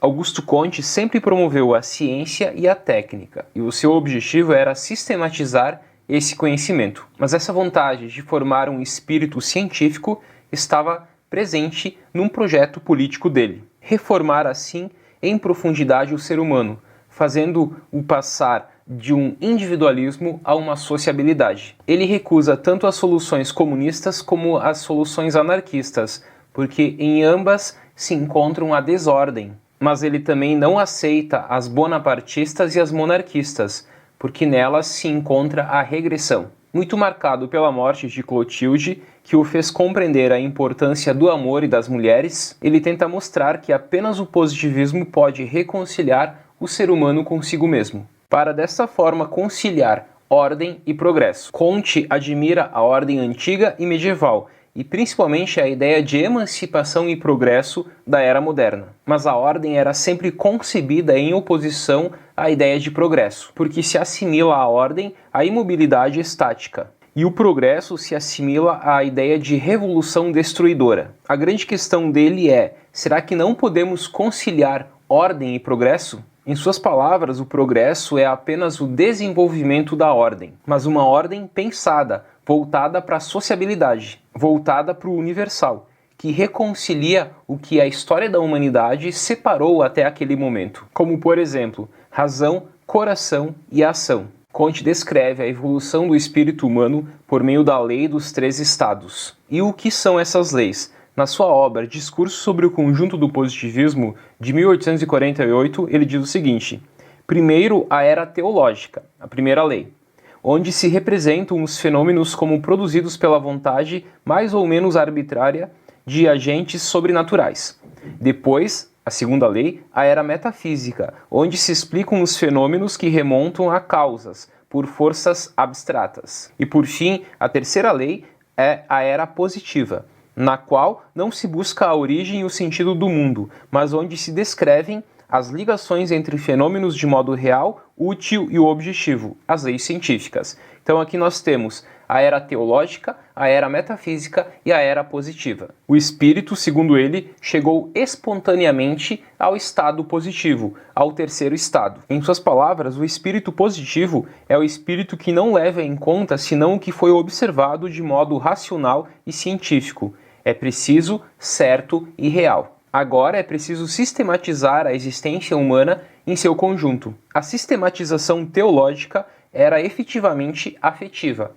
Augusto Comte sempre promoveu a ciência e a técnica, e o seu objetivo era sistematizar esse conhecimento. Mas essa vontade de formar um espírito científico estava presente num projeto político dele. Reformar assim em profundidade o ser humano, fazendo-o passar de um individualismo a uma sociabilidade. Ele recusa tanto as soluções comunistas como as soluções anarquistas, porque em ambas se encontram a desordem. Mas ele também não aceita as bonapartistas e as monarquistas, porque nelas se encontra a regressão. Muito marcado pela morte de Clotilde, que o fez compreender a importância do amor e das mulheres, ele tenta mostrar que apenas o positivismo pode reconciliar o ser humano consigo mesmo, para dessa forma conciliar ordem e progresso. Comte admira a ordem antiga e medieval, e principalmente a ideia de emancipação e progresso da era moderna. Mas a ordem era sempre concebida em oposição à ideia de progresso, porque se assimila à ordem a imobilidade estática, e o progresso se assimila à ideia de revolução destruidora. A grande questão dele é: será que não podemos conciliar ordem e progresso? Em suas palavras, o progresso é apenas o desenvolvimento da ordem, mas uma ordem pensada, voltada para a sociabilidade, voltada para o universal, que reconcilia o que a história da humanidade separou até aquele momento, como, por exemplo, razão, coração e ação. Comte descreve a evolução do espírito humano por meio da lei dos 3 estados. E o que são essas leis? Na sua obra Discurso sobre o Conjunto do Positivismo, de 1848, ele diz o seguinte: primeiro, a era teológica, a primeira lei, onde se representam os fenômenos como produzidos pela vontade mais ou menos arbitrária de agentes sobrenaturais. Depois, a segunda lei, a era metafísica, onde se explicam os fenômenos que remontam a causas, por forças abstratas. E por fim, a terceira lei é a era positiva, na qual não se busca a origem e o sentido do mundo, mas onde se descrevem as ligações entre fenômenos de modo real, útil e objetivo, as leis científicas. Então aqui nós temos a era teológica, a era metafísica e a era positiva. O espírito, segundo ele, chegou espontaneamente ao estado positivo, ao terceiro estado. Em suas palavras, o espírito positivo é o espírito que não leva em conta senão o que foi observado de modo racional e científico. É preciso, certo e real. Agora é preciso sistematizar a existência humana em seu conjunto. A sistematização teológica era efetivamente afetiva.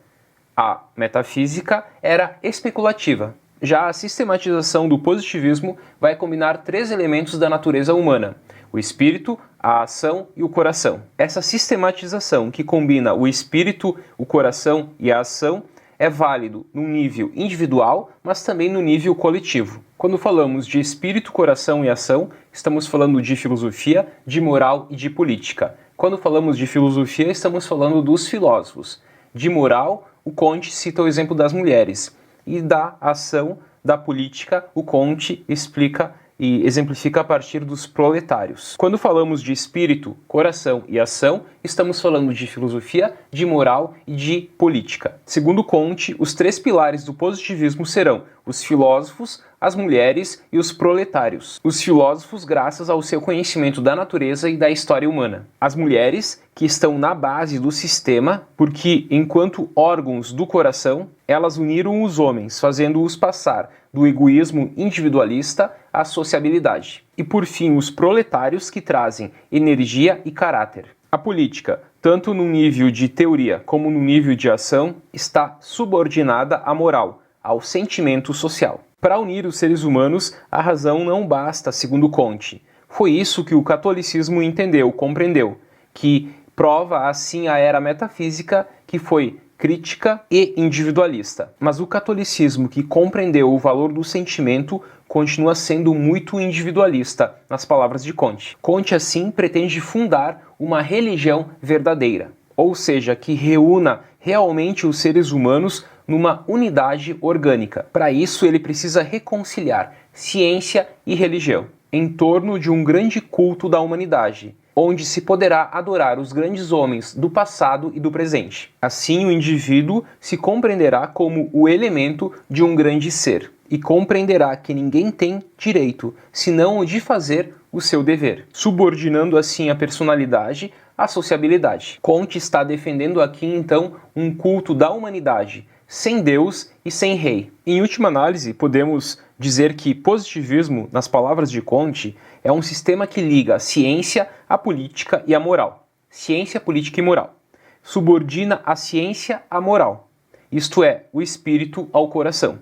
A metafísica era especulativa. Já a sistematização do positivismo vai combinar 3 elementos da natureza humana: o espírito, a ação e o coração. Essa sistematização que combina o espírito, o coração e a ação é válido no nível individual, mas também no nível coletivo. Quando falamos de espírito, coração e ação, estamos falando de filosofia, de moral e de política. Quando falamos de filosofia, estamos falando dos filósofos. De moral, o Comte cita o exemplo das mulheres. E da ação, da política, o Comte explica e exemplifica a partir dos proletários. Quando falamos de espírito, coração e ação, estamos falando de filosofia, de moral e de política. Segundo Comte, os 3 pilares do positivismo serão os filósofos, as mulheres e os proletários. Os filósofos, graças ao seu conhecimento da natureza e da história humana. As mulheres, que estão na base do sistema, porque, enquanto órgãos do coração, elas uniram os homens, fazendo-os passar do egoísmo individualista à sociabilidade. E, por fim, os proletários, que trazem energia e caráter. A política, tanto no nível de teoria como no nível de ação, está subordinada à moral, ao sentimento social. Para unir os seres humanos, a razão não basta, segundo Comte. Foi isso que o catolicismo entendeu, compreendeu, que prova assim a era metafísica, que foi crítica e individualista. Mas o catolicismo, que compreendeu o valor do sentimento, continua sendo muito individualista, nas palavras de Comte. Comte, assim, pretende fundar uma religião verdadeira, ou seja, que reúna realmente os seres humanos numa unidade orgânica. Para isso, ele precisa reconciliar ciência e religião em torno de um grande culto da humanidade, onde se poderá adorar os grandes homens do passado e do presente. Assim, o indivíduo se compreenderá como o elemento de um grande ser e compreenderá que ninguém tem direito senão o de fazer o seu dever, subordinando assim a personalidade à sociabilidade. Comte está defendendo aqui então um culto da humanidade, sem Deus e sem rei. Em última análise, podemos dizer que positivismo, nas palavras de Comte, é um sistema que liga a ciência, a política e a moral. Ciência, política e moral. Subordina a ciência à moral, isto é, o espírito ao coração.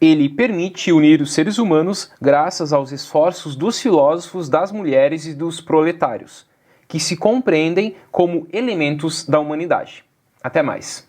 Ele permite unir os seres humanos graças aos esforços dos filósofos, das mulheres e dos proletários, que se compreendem como elementos da humanidade. Até mais.